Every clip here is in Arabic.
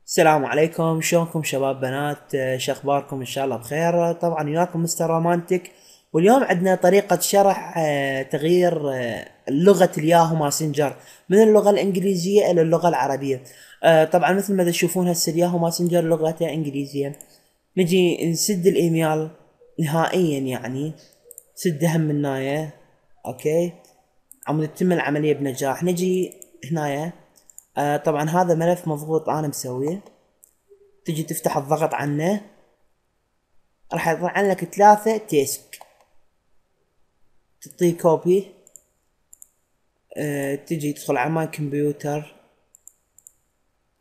السلام عليكم، شلونكم شباب بنات؟ شو اخباركم؟ ان شاء الله بخير. طبعا وياكم مستر رومانتك. واليوم عندنا طريقة شرح تغيير لغة الياهو ماسنجر من اللغة الانجليزية الى اللغة العربية. طبعا مثل ما تشوفون هسه الياهو ماسنجر لغته انجليزية. نجي نسد الايميل نهائيا، يعني سده من هنايا. اوكي، عم تتم العملية بنجاح. نجي هنايا. طبعا هذا ملف مضغوط انا مسويه. تجي تفتح الضغط عنه، راح يطلع لك 3 تيسك. تعطيه كوبي. تجي تدخل على ماي كمبيوتر،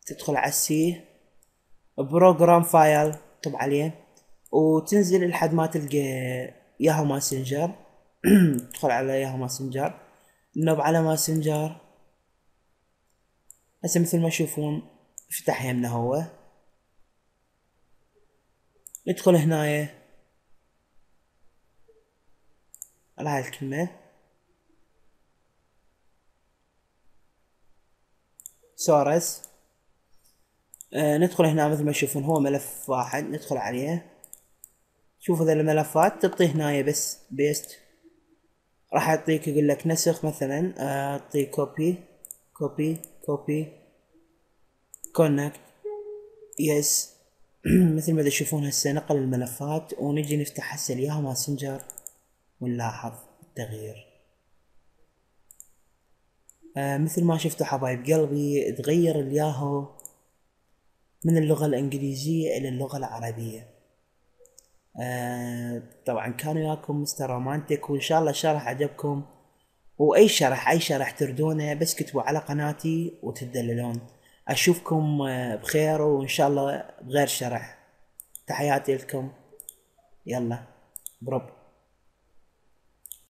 تدخل على السي بروجرام فايل، طب عليه وتنزل لحد ما تلقى ياهو ماسنجر. تدخل على ياهو ماسنجر، نب على ماسنجر. هسه مثل ما تشوفون فتح يمنا هو. ندخل هنايا على هاي الكلمة سورس. ندخل هنا مثل ما تشوفون هو ملف واحد، ندخل عليه. شوفوا ذا الملفات تعطيه هنا بس بيست، راح يعطيك يقول لك نسخ مثلا. اعطيه كوبي كوبي كوبي كونكت يس. مثل ما تشوفون هسه نقل الملفات، ونجي نفتح هسه الياهو ماسنجر ونلاحظ التغيير. مثل ما شفتوا حبايب قلبي، تغير الياهو من اللغة الانجليزية الى اللغة العربية. طبعا كان وياكم مستر رومانتك، وان شاء الله الشرح عجبكم. واي شرح اي شرح تردونه بس كتبوا على قناتي وتدللون. اشوفكم بخير، وان شاء الله بغير شرح. تحياتي لكم. يلا بروب.